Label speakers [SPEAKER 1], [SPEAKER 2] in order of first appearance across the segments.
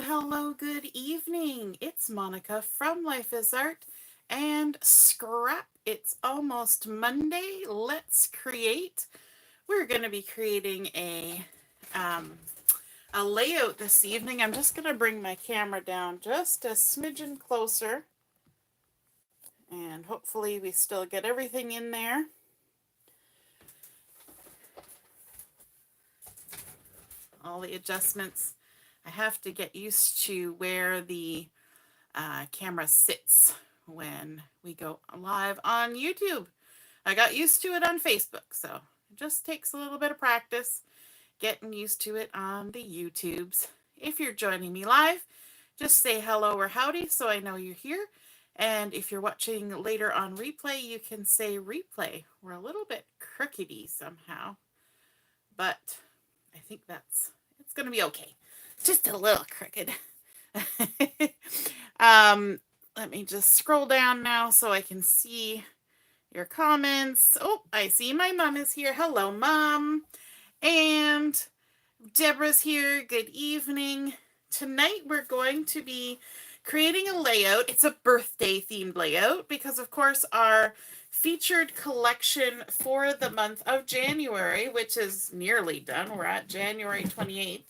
[SPEAKER 1] Hello, good evening. It's Monica from Life is Art and Scrap. It's almost Monday. Let's create. We're going to be creating a layout this evening. I'm just going to bring my camera down just a smidgen closer, and hopefully we still get everything in there. All the adjustments. I have to get used to where the camera sits when we go live on YouTube. I got used to it on Facebook, so it just takes a little bit of practice getting used to it on the YouTubes. If you're joining me live, just say hello or howdy so I know you're here. And if you're watching later on replay, you can say replay. We're a little bit crookedy somehow, but I think it's going to be okay. Just a little crooked. Let me just scroll down now so I can see your comments. Oh, I see my mom is here. Hello, Mom. And Deborah's here. Good evening. Tonight we're going to be creating a layout. It's a birthday themed layout because, of course, our featured collection for the month of January, which is nearly done, we're at January 28th,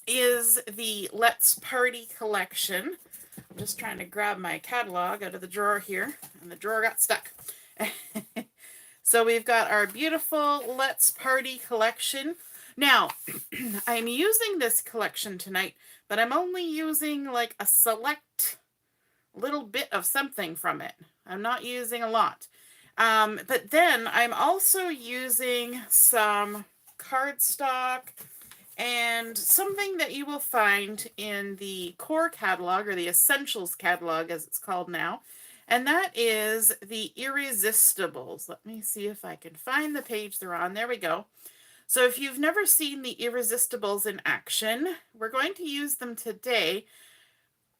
[SPEAKER 1] is the Let's Party collection. I'm just trying to grab my catalog out of the drawer here, and the drawer got stuck. So we've got our beautiful Let's Party collection. Now, I'm using this collection tonight, but I'm only using like a select little bit of something from it. I'm not using a lot. But then I'm also using some cardstock and something that you will find in the core catalog, or the essentials catalog as it's called now, and that is the Irresistibles. Let me see if I can find the page they're on. There we go. So if you've never seen the Irresistibles in action, we're going to use them today,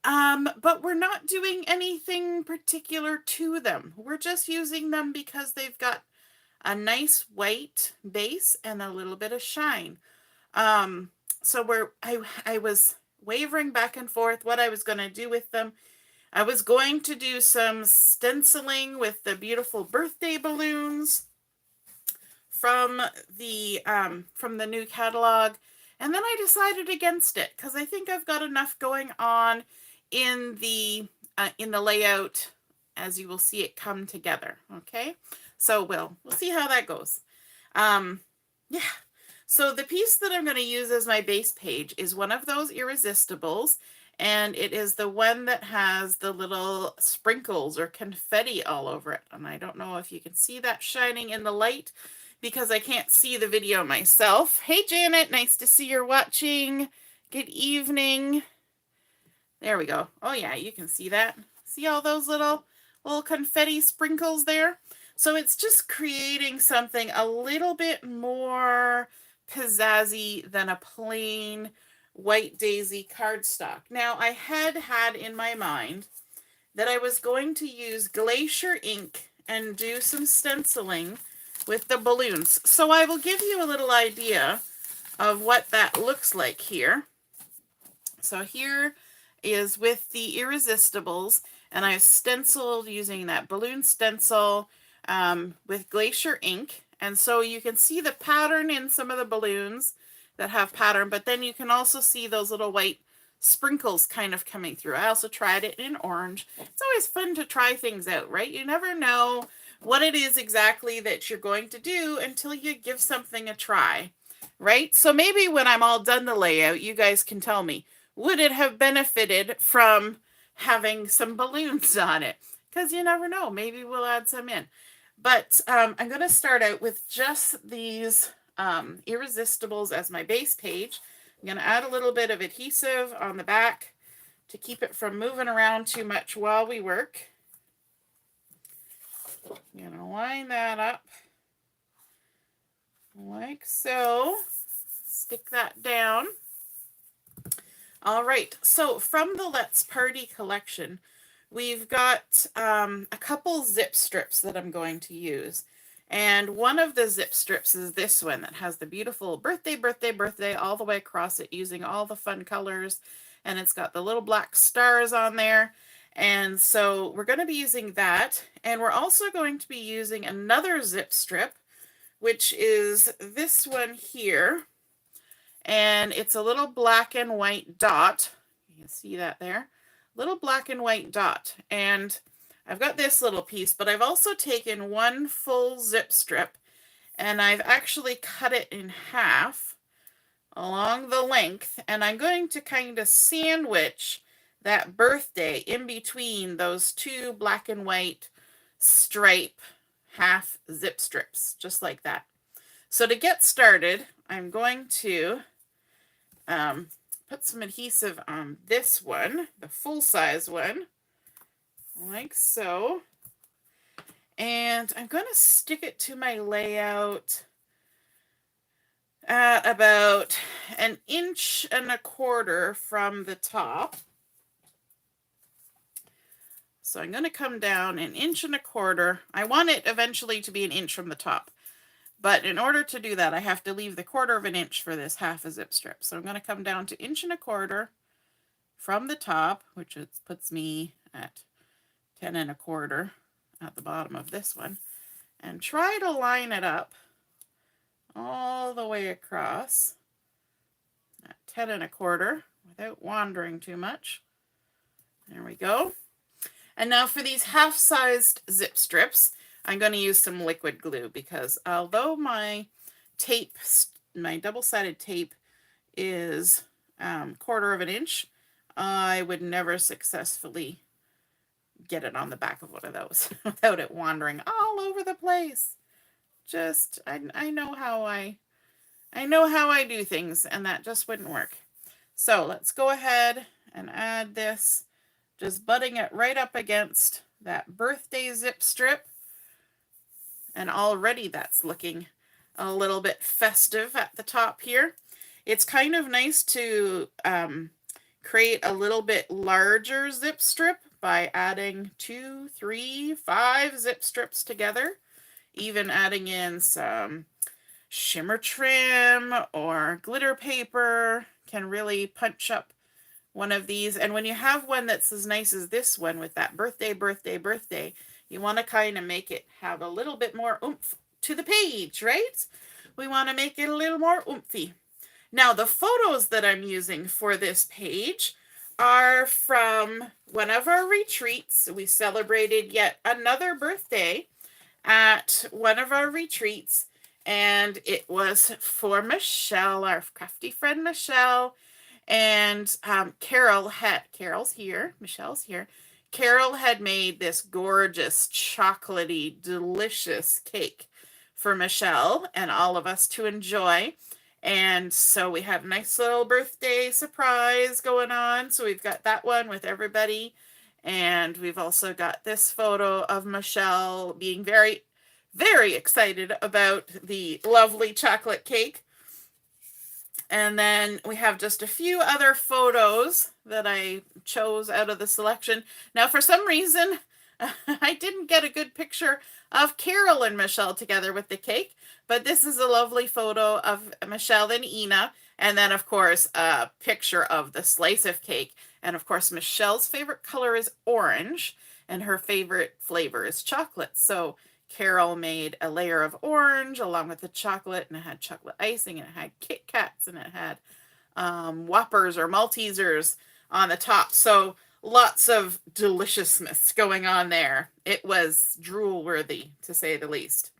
[SPEAKER 1] but we're not doing anything particular to them. We're just using them because they've got a nice white base and a little bit of shine. So I was wavering back and forth what I was going to do with them. I was going to do some stenciling with the beautiful birthday balloons from the new catalog, and then I decided against it because I think I've got enough going on in the layout, as you will see it come together. Okay, so we'll see how that goes. Yeah. So the piece that I'm going to use as my base page is one of those Irresistibles, and it is the one that has the little sprinkles or confetti all over it. And I don't know if you can see that shining in the light because I can't see the video myself. Hey, Janet, nice to see you're watching. Good evening. There we go. Oh, yeah, you can see that. See all those little confetti sprinkles there? So it's just creating something a little bit more pizzazzy than a plain white daisy cardstock. Now, I had in my mind that I was going to use Glacier ink and do some stenciling with the balloons. So I will give you a little idea of what that looks like here. So here is with the Irresistibles, and I've stenciled using that balloon stencil with Glacier ink. And so you can see the pattern in some of the balloons that have pattern, but then you can also see those little white sprinkles kind of coming through. I also tried it in orange. It's always fun to try things out, right? You never know what it is exactly that you're going to do until you give something a try, right? So maybe when I'm all done the layout, you guys can tell me, would it have benefited from having some balloons on it? Because you never know. Maybe we'll add some in. But I'm going to start out with just these Irresistibles as my base page. I'm going to add a little bit of adhesive on the back to keep it from moving around too much while we work. I'm going to line that up like so. Stick that down. All right, so from the Let's Party collection, we've got a couple zip strips that I'm going to use. And one of the zip strips is this one that has the beautiful birthday, birthday, birthday all the way across it using all the fun colors. And it's got the little black stars on there. And so we're going to be using that. And we're also going to be using another zip strip, which is this one here. And it's a little black and white dot. You can see that there. Little black and white dot. And I've got this little piece, but I've also taken one full zip strip and I've actually cut it in half along the length, and I'm going to kind of sandwich that birthday in between those two black and white stripe half zip strips, just like that. So to get started, I'm going to put some adhesive on this one, the full size one, like so. And I'm going to stick it to my layout at about 1.25 inches from the top. So I'm going to come down 1.25 inches. I want it eventually to be 1 inch from the top. But in order to do that, I have to leave the 1/4 inch for this half a zip strip. So I'm going to come down to 1.25 inches from the top, which puts me at 10.25 at the bottom of this one, and try to line it up all the way across at 10.25 without wandering too much. There we go. And now for these half-sized zip strips, I'm going to use some liquid glue because although my tape, my double-sided tape is 1/4 inch, I would never successfully get it on the back of one of those without it wandering all over the place. Just, I know how I do things, and that just wouldn't work. So let's go ahead and add this, just butting it right up against that birthday zip strip. And already that's looking a little bit festive at the top here. It's kind of nice to create a little bit larger zip strip by adding 2, 3, 5 zip strips together. Even adding in some shimmer trim or glitter paper can really punch up one of these. And when you have one that's as nice as this one with that birthday, birthday, birthday, you want to kind of make it have a little bit more oomph to the page, right? We want to make it a little more oomphy. Now, the photos that I'm using for this page are from one of our retreats. We celebrated yet another birthday at one of our retreats, and it was for Michelle, our crafty friend Michelle. And Carol's here, Michelle's here. Carol had made this gorgeous, chocolatey, delicious cake for Michelle and all of us to enjoy. And so we have a nice little birthday surprise going on. So we've got that one with everybody. And we've also got this photo of Michelle being very, very excited about the lovely chocolate cake. And then we have just a few other photos that I chose out of the selection. Now, for some reason, I didn't get a good picture of Carol and Michelle together with the cake, but this is a lovely photo of Michelle and Ina. And then, of course, a picture of the slice of cake. And, of course, Michelle's favorite color is orange, and her favorite flavor is chocolate. So Carol made a layer of orange along with the chocolate, and it had chocolate icing, and it had Kit Kats, and it had Whoppers or Maltesers on the top. So lots of deliciousness going on there. It was drool-worthy, to say the least.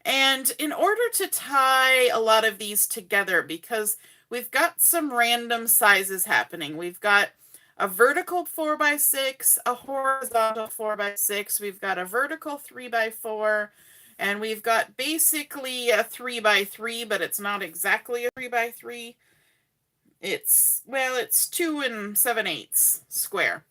[SPEAKER 1] And in order to tie a lot of these together, because we've got some random sizes happening, we've got a vertical 4x6, a horizontal 4x6, we've got a vertical 3x4, and we've got basically a 3x3, but it's not exactly a 3x3. It's 2 7/8 square.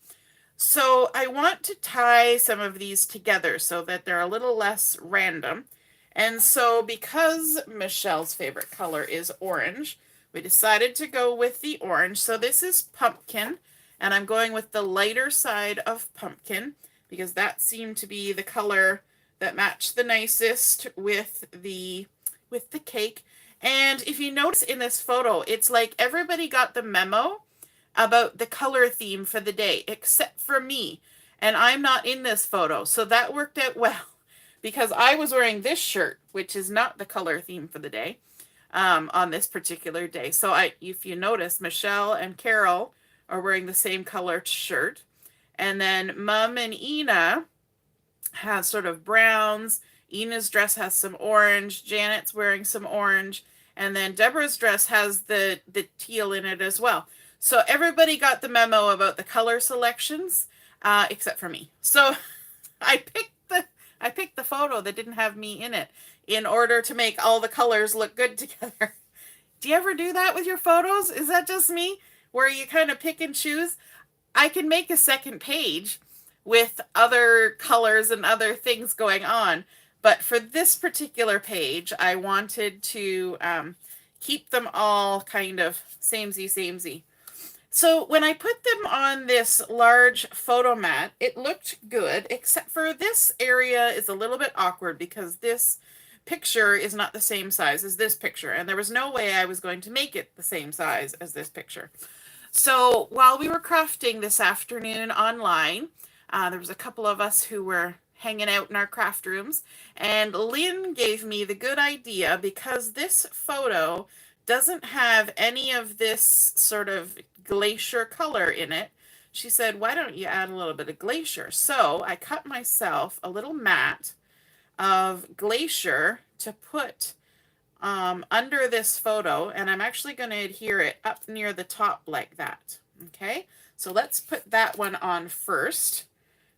[SPEAKER 1] So I want to tie some of these together so that they're a little less random. And so because Michelle's favorite color is orange, we decided to go with the orange. So this is pumpkin. And I'm going with the lighter side of pumpkin because that seemed to be the color that match the nicest with the cake. And if you notice in this photo, it's like everybody got the memo about the color theme for the day, except for me. And I'm not in this photo. So that worked out well because I was wearing this shirt, which is not the color theme for the day, on this particular day. So if you notice, Michelle and Carol are wearing the same colored shirt. And then Mum and Ina has sort of browns. Ina's dress has some orange. Janet's wearing some orange. And then Deborah's dress has the teal in it as well. So everybody got the memo about the color selections, except for me. So I picked the photo that didn't have me in it in order to make all the colors look good together. Do you ever do that with your photos? Is that just me? Where you kind of pick and choose? I can make a second page with other colors and other things going on. But for this particular page, I wanted to keep them all kind of samey. So when I put them on this large photo mat, it looked good, except for this area is a little bit awkward because this picture is not the same size as this picture. And there was no way I was going to make it the same size as this picture. So while we were crafting this afternoon online, there was a couple of us who were hanging out in our craft rooms, and Lynn gave me the good idea because this photo doesn't have any of this sort of glacier color in it. She said, why don't you add a little bit of glacier? So I cut myself a little mat of glacier to put under this photo, and I'm actually going to adhere it up near the top like that. Okay, so let's put that one on first.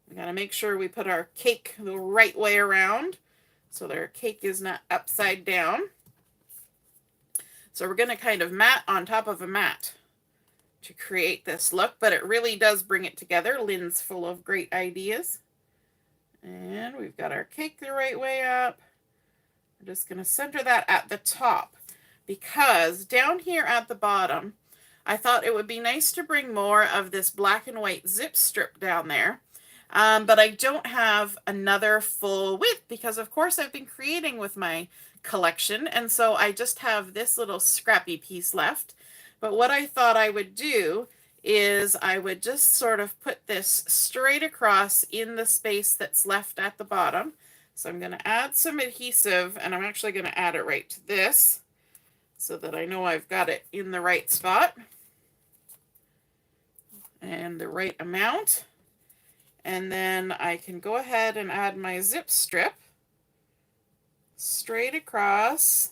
[SPEAKER 1] We got to make sure we put our cake the right way around so that our cake is not upside down. So we're going to kind of mat on top of a mat to create this look, but it really does bring it together. Lynn's full of great ideas. And we've got our cake the right way up. I'm just going to center that at the top because down here at the bottom, I thought it would be nice to bring more of this black and white zip strip down there. But I don't have another full width because, of course, I've been creating with my collection. And so I just have this little scrappy piece left. But what I thought I would do is I would just sort of put this straight across in the space that's left at the bottom. So I'm going to add some adhesive, and I'm actually going to add it right to this so that I know I've got it in the right spot and the right amount. And then I can go ahead and add my zip strip straight across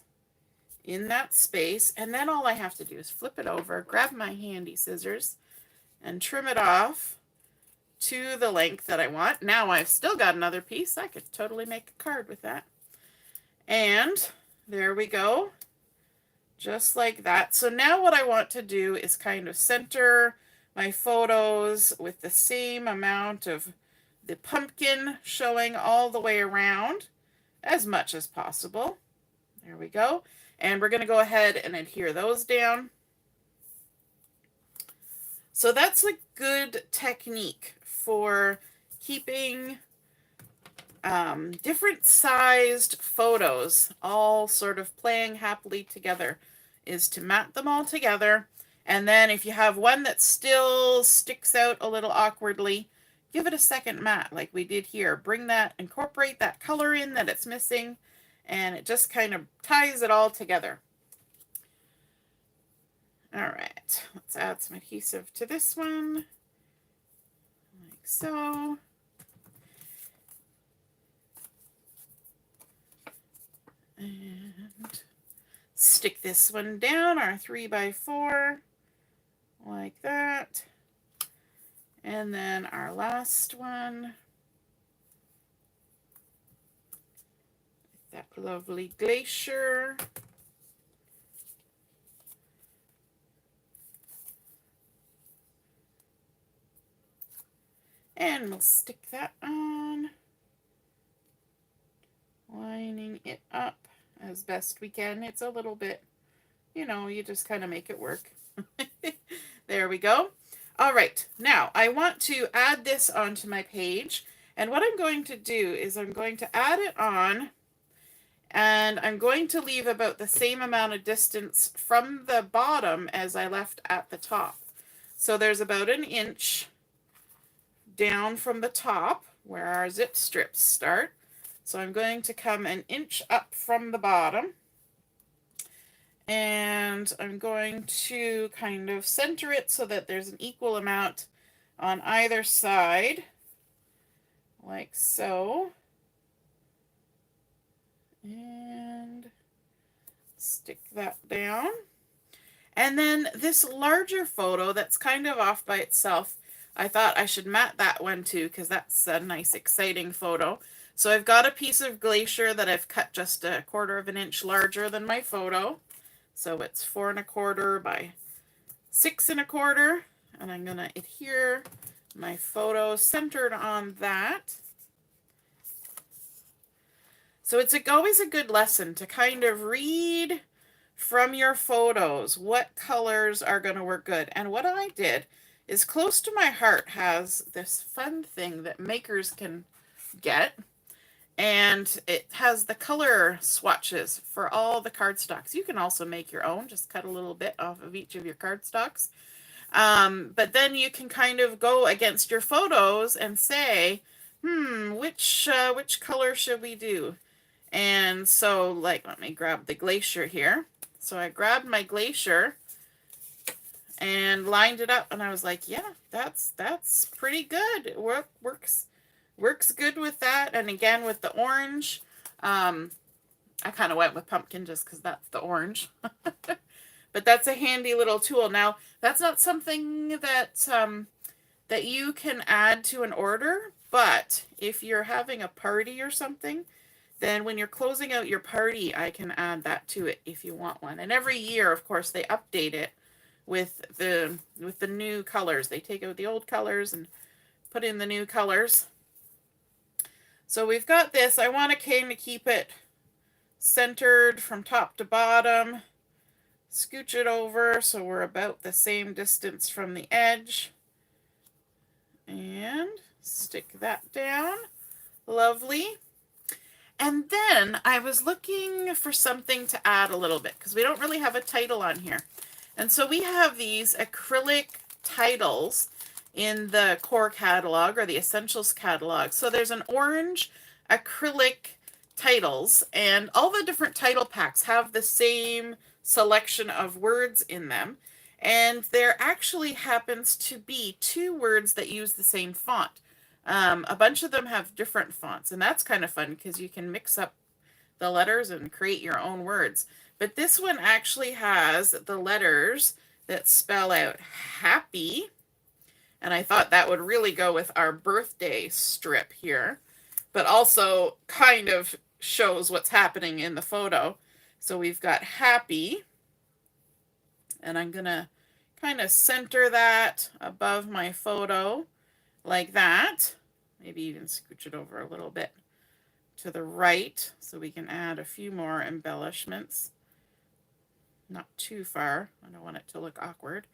[SPEAKER 1] in that space. And then all I have to do is flip it over, grab my handy scissors, and trim it off to the length that I want. Now I've still got another piece. I could totally make a card with that. And there we go. Just like that. So now what I want to do is kind of center my photos with the same amount of the pumpkin showing all the way around as much as possible. There we go. And we're going to go ahead and adhere those down. So that's a good technique for keeping different sized photos all sort of playing happily together, is to mat them all together. And then if you have one that still sticks out a little awkwardly, give it a second mat like we did here. Bring that, incorporate that color in that it's missing, and it just kind of ties it all together. All right, let's add some adhesive to this one, like so. And stick this one down, our 3x4, like that. And then our last one, that lovely glacier. And we'll stick that on, lining it up as best we can. It's a little bit, you just kind of make it work. There we go. All right, now I want to add this onto my page, And what I'm going to do is I'm going to add it on, and I'm going to leave about the same amount of distance from the bottom as I left at the top. So there's about an inch down from the top where our zip strips start. So I'm going to come an inch up from the bottom, and I'm going to kind of center it so that there's an equal amount on either side, like so. And stick that down. And then this larger photo that's kind of off by itself, I thought I should mat that one too, because that's a nice exciting photo. So I've got a piece of Glacier that I've cut just 1/4 of an inch larger than my photo. So it's 4 1/4 by 6 1/4. And I'm going to adhere my photo centered on that. So it's always a good lesson to kind of read from your photos what colors are going to work good. And what I did is Close to My Heart has this fun thing that makers can get, and it has the color swatches for all the cardstocks. You can also make your own, just cut a little bit off of each of your cardstocks. But then you can kind of go against your photos and say, which color should we do? And so, like, let me grab the Glacier here. So I grabbed my Glacier and lined it up, and I was like, yeah, that's pretty good. It works good with that. And again, with the orange, I kind of went with pumpkin just because that's the orange. But that's a handy little tool. Now, that's not something that that you can add to an order, but if you're having a party or something, then when you're closing out your party, I can add that to it if you want one. And every year, of course, they update it with the new colors. They take out the old colors and put in the new colors. So we've got this. I want to kind of keep it centered from top to bottom. Scooch it over so we're about the same distance from the edge. And stick that down. Lovely. And then I was looking for something to add a little bit because we don't really have a title on here. And so we have these acrylic titles in the core catalog or the essentials catalog. So there's an orange acrylic titles, and all the different title packs have the same selection of words in them. And there actually happens to be 2 words that use the same font. A bunch of them have different fonts, and that's kind of fun because you can mix up the letters and create your own words. But this one actually has the letters that spell out happy, and I thought that would really go with our birthday strip here, but also kind of shows what's happening in the photo. So we've got happy, and I'm going to kind of center that above my photo like that. Maybe even scooch it over a little bit to the right so we can add a few more embellishments. Not too far. I don't want it to look awkward.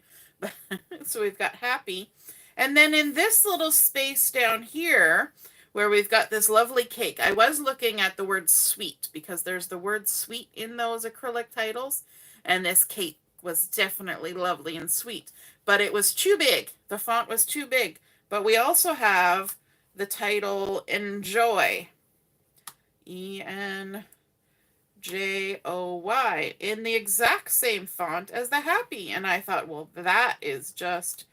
[SPEAKER 1] So we've got happy. And then in this little space down here where we've got this lovely cake, I was looking at the word sweet because there's the word sweet in those acrylic titles, and this cake was definitely lovely and sweet, but it was too big. The font was too big. But we also have the title Enjoy, ENJOY, in the exact same font as the happy. And I thought, well, that is just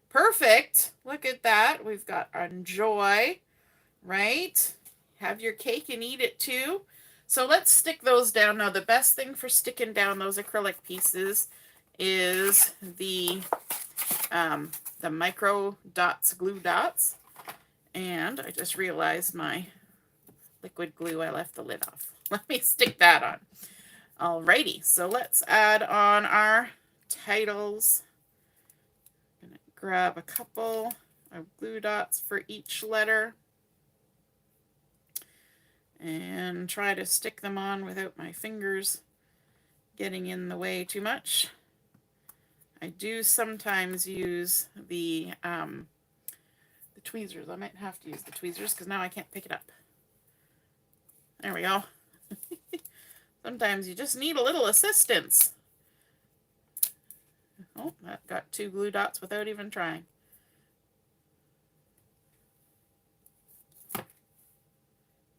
[SPEAKER 1] perfect. Look at that. We've got Enjoy, right? Have your cake and eat it too. So let's stick those down. Now, the best thing for sticking down those acrylic pieces is the micro dots, glue dots. And I just realized my liquid glue, I left the lid off. Let me stick that on. Alrighty, so let's add on our titles. I'm gonna grab a couple of glue dots for each letter and try to stick them on without my fingers getting in the way too much. I do sometimes use the the tweezers. I might have to use the tweezers because now I can't pick it up. There we go. Sometimes you just need a little assistance. Oh, that got 2 glue dots without even trying.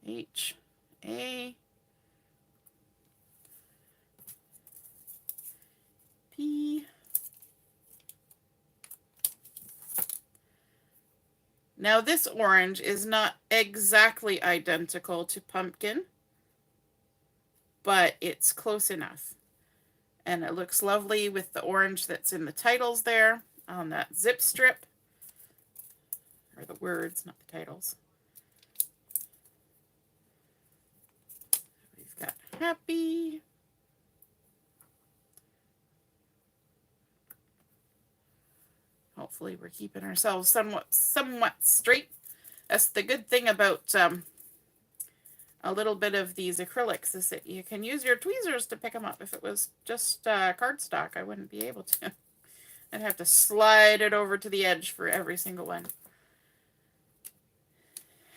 [SPEAKER 1] H, A, P. Now this orange is not exactly identical to pumpkin, but it's close enough. And it looks lovely with the orange that's in the titles there on that zip strip. Or the words, not the titles. We've got happy. Hopefully we're keeping ourselves somewhat straight. That's the good thing about a little bit of these acrylics is that you can use your tweezers to pick them up. If it was just cardstock, I wouldn't be able to. I'd have to slide it over to the edge for every single one.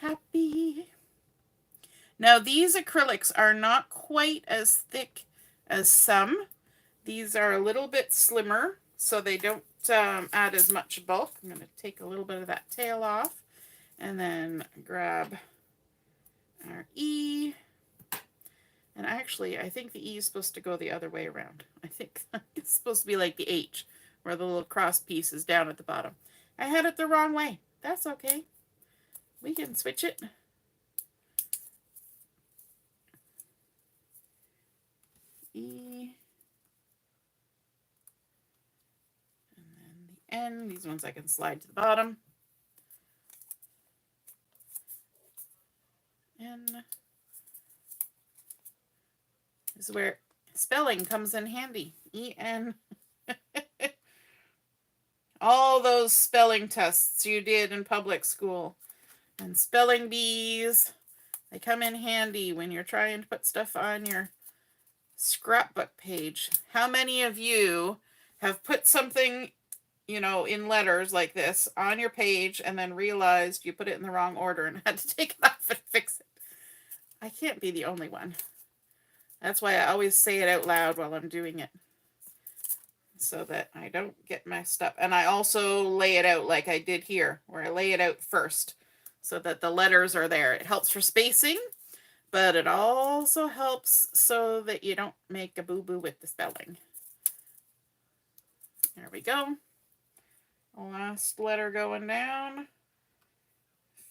[SPEAKER 1] Happy. Now these acrylics are not quite as thick as some. These are a little bit slimmer, so they don't add as much bulk. I'm going to take a little bit of that tail off and then grab our E. And actually, I think the E is supposed to go the other way around. I think it's supposed to be like the H, where the little cross piece is down at the bottom. I had it the wrong way. That's okay. We can switch it. E. And then the N. These ones I can slide to the bottom. N. This is where spelling comes in handy. E-N. All those spelling tests you did in public school. And spelling bees. They come in handy when you're trying to put stuff on your scrapbook page. How many of you have put something, you know, in letters like this on your page and then realized you put it in the wrong order and had to take it off and fix it? I can't be the only one. That's why I always say it out loud while I'm doing it, so that I don't get messed up. And I also lay it out like I did here, where I lay it out first so that the letters are there. It helps for spacing, but it also helps so that you don't make a boo-boo with the spelling. There we go. Last letter going down.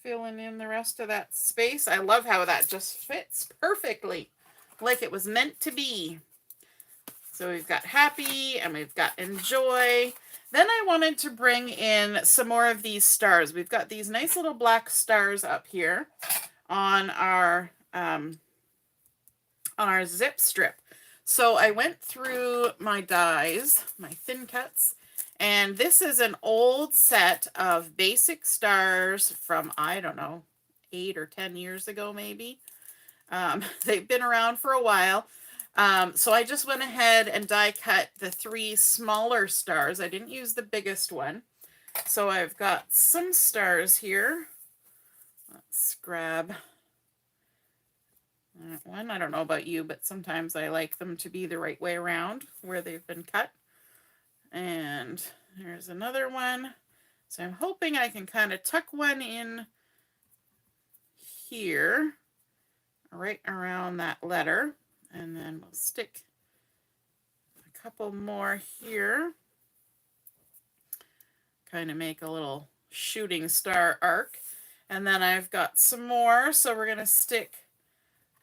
[SPEAKER 1] Filling in the rest of that space. I love how that just fits perfectly, like it was meant to be. So we've got happy and we've got enjoy. Then I wanted to bring in some more of these stars. We've got these nice little black stars up here on our zip strip. So I went through my dies, my thin cuts, and this is an old set of basic stars from, I don't know, 8 or 10 years ago maybe. They've been around for a while. So I just went ahead and die cut the 3 smaller stars. I didn't use the biggest one. So I've got some stars here. Let's grab that one. I don't know about you, but sometimes I like them to be the right way around where they've been cut. And there's another one. So I'm hoping I can kind of tuck one in here, right around that letter. And then we'll stick a couple more here. Kind of make a little shooting star arc. And then I've got some more. So we're going to stick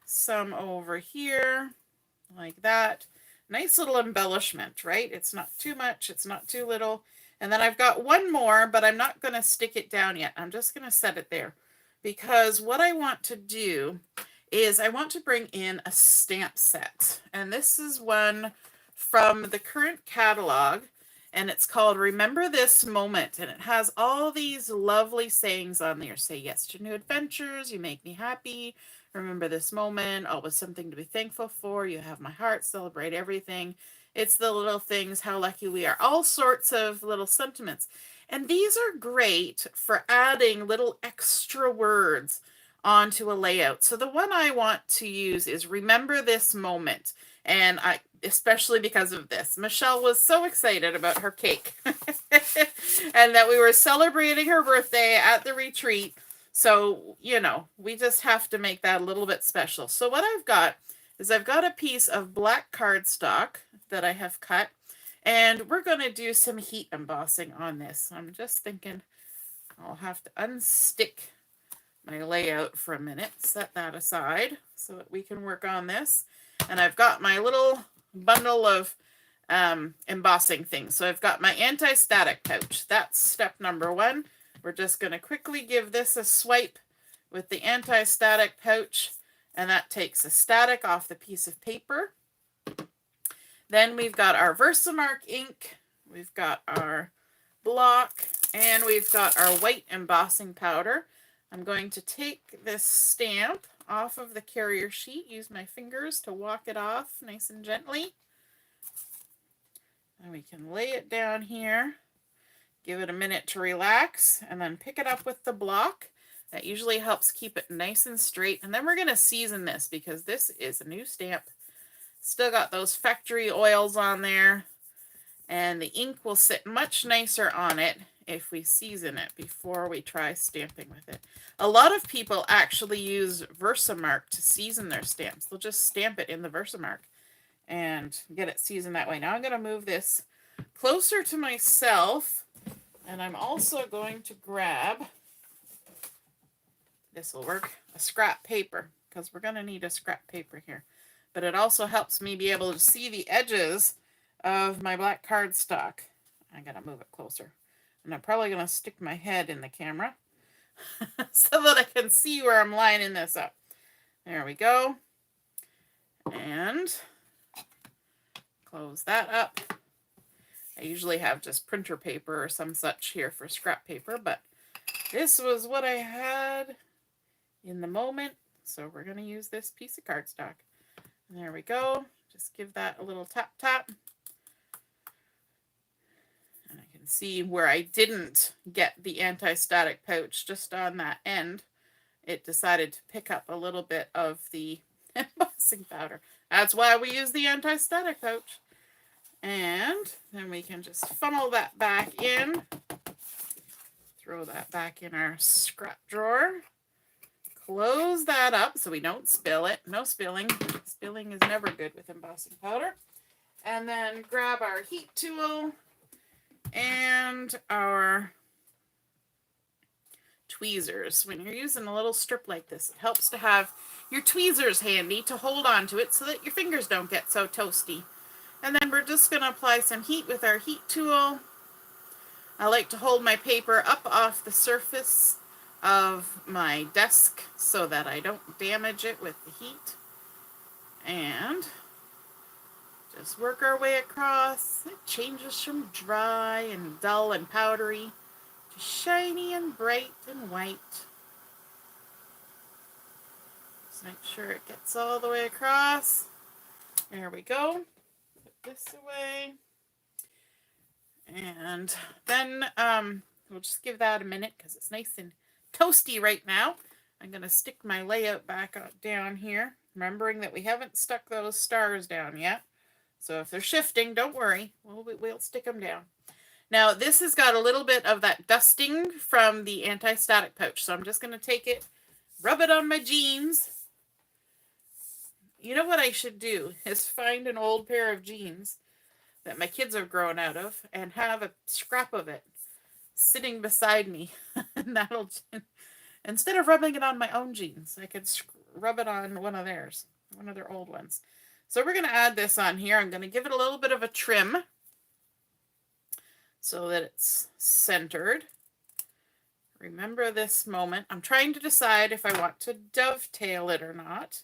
[SPEAKER 1] some over here like that. Nice little embellishment, right? It's not too much. It's not too little. And then I've got one more, but I'm not going to stick it down yet. I'm just going to set it there. Because what I want to do is I want to bring in a stamp set. And this is one from the current catalog. And it's called Remember This Moment. And it has all these lovely sayings on there. Say yes to new adventures. You make me happy. Remember this moment. Always something to be thankful for. You have my heart. Celebrate everything. It's the little things. How lucky we are. All sorts of little sentiments. And these are great for adding little extra words onto a layout. So the one I want to use is remember this moment. And I, especially because of this, Michelle was so excited about her cake and that we were celebrating her birthday at the retreat. So, you know, we just have to make that a little bit special. So what I've got is I've got a piece of black cardstock that I have cut, and we're going to do some heat embossing on this. I'm just thinking I'll have to unstick my layout for a minute, set that aside so that we can work on this. And I've got my little bundle of embossing things. So I've got my anti-static pouch. That's step number one. We're just going to quickly give this a swipe with the anti-static pouch, and that takes the static off the piece of paper. Then we've got our Versamark ink, we've got our block, and we've got our white embossing powder. I'm going to take this stamp off of the carrier sheet, use my fingers to walk it off nice and gently. And we can lay it down here, give it a minute to relax, and then pick it up with the block. That usually helps keep it nice and straight. And then we're going to season this because this is a new stamp. Still got those factory oils on there, and the ink will sit much nicer on it if we season it before we try stamping with it. A lot of people actually use Versamark to season their stamps. They'll just stamp it in the Versamark and get it seasoned that way. Now I'm going to move this closer to myself, and I'm also going to grab, this will work, a scrap paper, because we're going to need a scrap paper here. But it also helps me be able to see the edges of my black cardstock. I gotta move it closer. And I'm probably gonna stick my head in the camera so that I can see where I'm lining this up. There we go. And close that up. I usually have just printer paper or some such here for scrap paper, but this was what I had in the moment. So we're gonna use this piece of cardstock. There we go. Just give that a little tap tap. And I can see where I didn't get the anti-static pouch just on that end. It decided to pick up a little bit of the embossing powder. That's why we use the anti-static pouch. And then we can just funnel that back in. Throw that back in our scrap drawer. Close that up so we don't spill it. No spilling. Spilling is never good with embossing powder. And then grab our heat tool and our tweezers. When you're using a little strip like this, it helps to have your tweezers handy to hold on to it so that your fingers don't get so toasty. And then we're just going to apply some heat with our heat tool. I like to hold my paper up off the surface of my desk so that I don't damage it with the heat. And just work our way across. It changes from dry and dull and powdery to shiny and bright and white. Just make sure it gets all the way across. There we go. Put this away. And then we'll just give that a minute because it's nice and toasty right now. I'm going to stick my layout back down here, remembering that we haven't stuck those stars down yet. So if they're shifting, don't worry. We'll stick them down. Now, this has got a little bit of that dusting from the anti-static pouch. So I'm just going to take it, rub it on my jeans. You know what I should do is find an old pair of jeans that my kids have grown out of and have a scrap of it sitting beside me. And that'll, instead of rubbing it on my own jeans, I could rub it on one of theirs, one of their old ones. So we're going to add this on here. I'm going to give it a little bit of a trim so that it's centered. Remember this moment. I'm trying to decide if I want to dovetail it or not.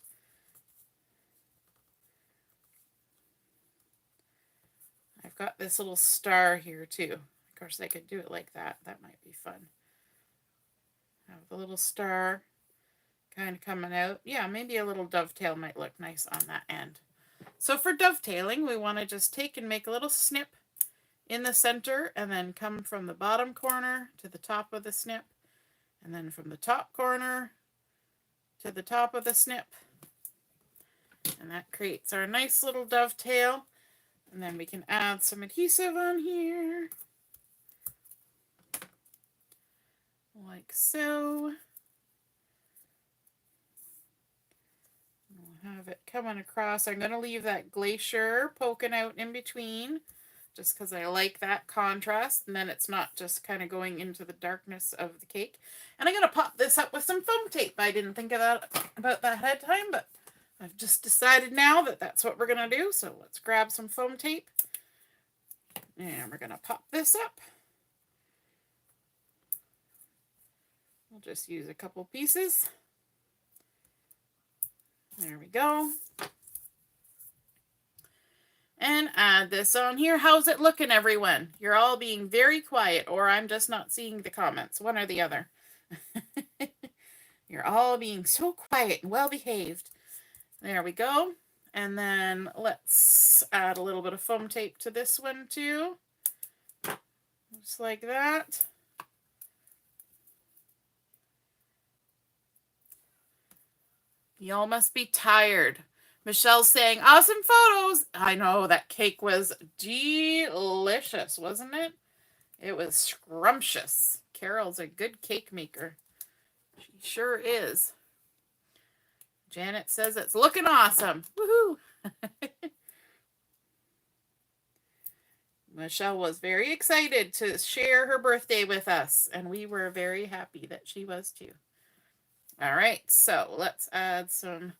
[SPEAKER 1] I've got this little star here too. Of course, I could do it like that. That might be fun. Have the little star kind of coming out. Yeah, maybe a little dovetail might look nice on that end. So for dovetailing, we want to just take and make a little snip in the center, and then come from the bottom corner to the top of the snip, and then from the top corner to the top of the snip. And that creates our nice little dovetail. And then we can add some adhesive on here. Like so. We'll have it coming across. I'm going to leave that Glacier poking out in between, just because I like that contrast, and then it's not just kind of going into the darkness of the cake. And I'm going to pop this up with some foam tape. I didn't think of that about that ahead of time, but I've just decided now that that's what we're going to do. So let's grab some foam tape, and we're going to pop this up. We'll just use a couple pieces. There we go. And add this on here. How's it looking, everyone? You're all being very quiet, or I'm just not seeing the comments. One or the other. You're all being so quiet and well behaved. There we go. And then let's add a little bit of foam tape to this one too. Just like that. Y'all must be tired. Michelle's saying, awesome photos. I know, that cake was delicious, wasn't it? It was scrumptious. Carol's a good cake maker. She sure is. Janet says it's looking awesome. Woohoo! Michelle was very excited to share her birthday with us, and we were very happy that she was too. All right, so let's add some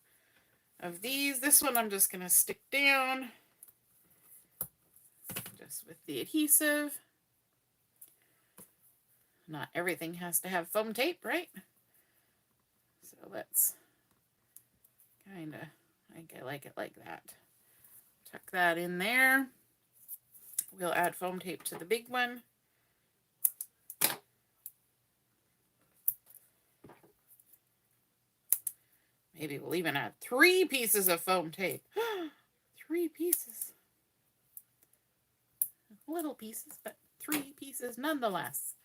[SPEAKER 1] of these. This one I'm just going to stick down just with the adhesive. Not everything has to have foam tape, right? So let's kind of, I think I like it like that. Tuck that in there. We'll add foam tape to the big one. Maybe we'll even add 3 pieces of foam tape. 3 pieces. Little pieces, but 3 pieces nonetheless.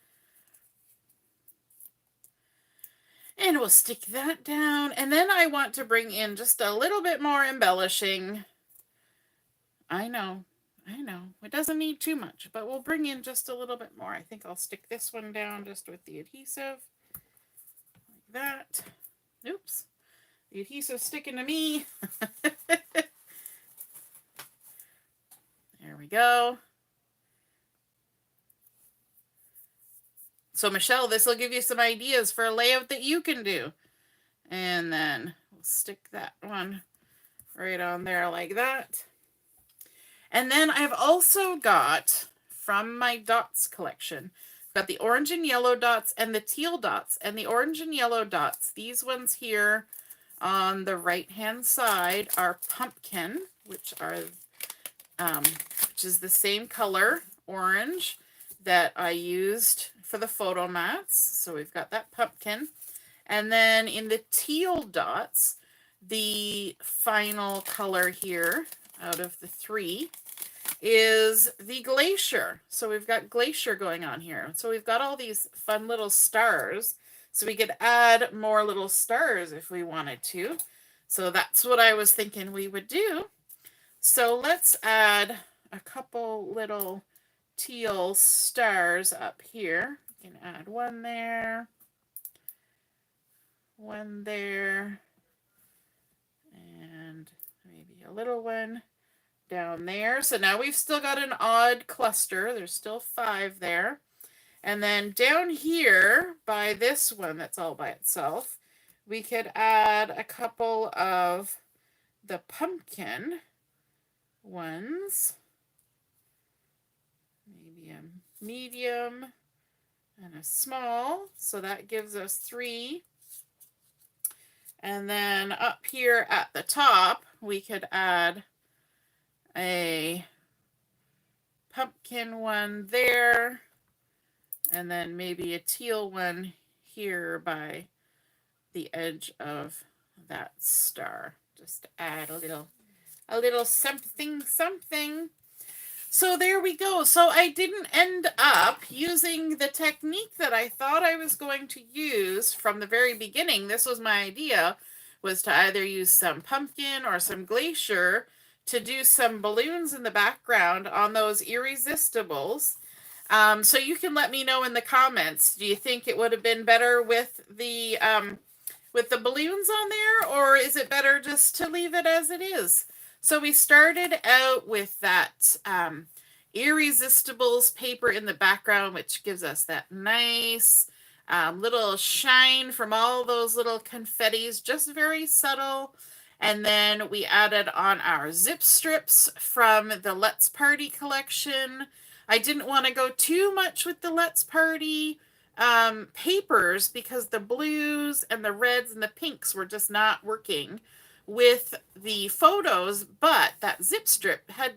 [SPEAKER 1] And we'll stick that down. And then I want to bring in just a little bit more embellishing. I know. It doesn't need too much, but we'll bring in just a little bit more. I think I'll stick this one down just with the adhesive. Like that. Oops. The adhesive's sticking to me. There we go. So Michelle, this will give you some ideas for a layout that you can do. And then we'll stick that one right on there like that. And then I've also got, from my dots collection, got the orange and yellow dots and the teal dots. And the orange and yellow dots, these ones here on the right hand side, are pumpkin, which is the same color, orange, that I used for the photo mats. So we've got that pumpkin. And then in the teal dots, the final color here out of the 3 is the Glacier. So we've got Glacier going on here. So we've got all these fun little stars. So we could add more little stars if we wanted to. So that's what I was thinking we would do. So let's add a couple little teal stars up here. You can add one there, one there, and maybe a little one down there. So now we've still got an odd cluster. There's still 5 there. And then down here by this one that's all by itself, we could add a couple of the pumpkin ones. Maybe a medium and a small. So that gives us 3. And then up here at the top, we could add a pumpkin one there, and then maybe a teal one here by the edge of that star. Just to add a little something. So there we go. So I didn't end up using the technique that I thought I was going to use from the very beginning. This was my idea, was to either use some pumpkin or some glacier to do some balloons in the background on those Irresistibles. So you can let me know in the comments. Do you think it would have been better with the balloons on there, or is it better just to leave it as it is? So we started out with that Irresistibles paper in the background, which gives us that nice little shine from all those little confettis, just very subtle. And then we added on our zip strips from the Let's Party collection. I didn't want to go too much with the Let's Party papers because the blues and the reds and the pinks were just not working with the photos, but that zip strip had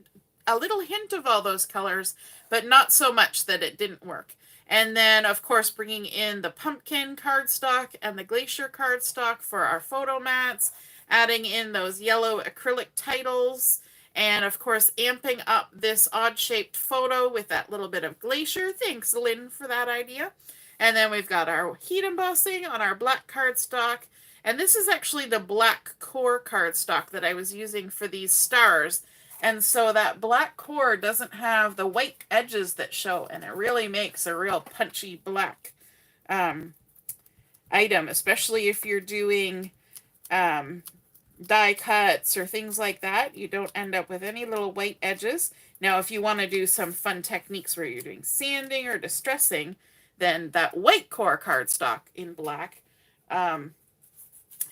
[SPEAKER 1] a little hint of all those colors, but not so much that it didn't work. And then, of course, bringing in the pumpkin cardstock and the Glacier cardstock for our photo mats, adding in those yellow acrylic titles, and of course, amping up this odd-shaped photo with that little bit of Glacier. Thanks, Lynn, for that idea. And then we've got our heat embossing on our black cardstock. And this is actually the black core cardstock that I was using for these stars. And so that black core doesn't have the white edges that show, and it really makes a real punchy black item, especially if you're doing die cuts or things like that. You don't end up with any little white edges. Now, if you want to do some fun techniques where you're doing sanding or distressing, then that white core cardstock in black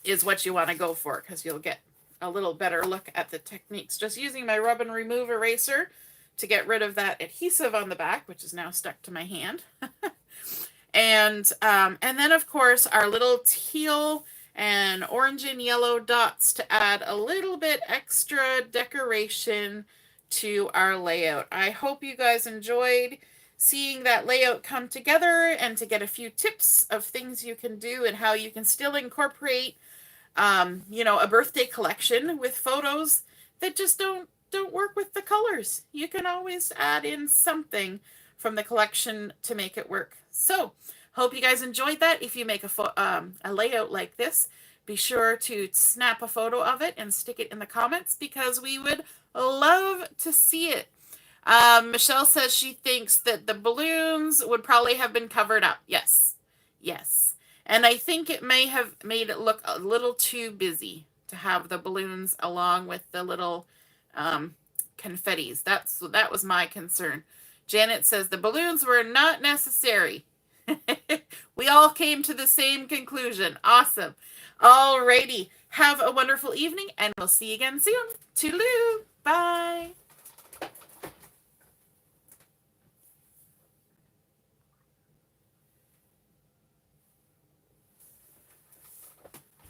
[SPEAKER 1] is what you want to go for, because you'll get a little better look at the techniques. Just using my rub and remove eraser to get rid of that adhesive on the back, which is now stuck to my hand. And then, of course, our little teal and orange and yellow dots to add a little bit extra decoration to our layout. I hope you guys enjoyed seeing that layout come together, and to get a few tips of things you can do and how you can still incorporate a birthday collection with photos that just don't work with the colors. You can always add in something from the collection to make it work. So, hope you guys enjoyed that. If you make a layout like this, be sure to snap a photo of it and stick it in the comments, because we would love to see it. Michelle says she thinks that the balloons would probably have been covered up. Yes. Yes. And I think it may have made it look a little too busy to have the balloons along with the little confettis. That was my concern. Janet says the balloons were not necessary. We all came to the same conclusion. Awesome. Alrighty. Have a wonderful evening, and we'll see you again soon. Toodaloo. Bye.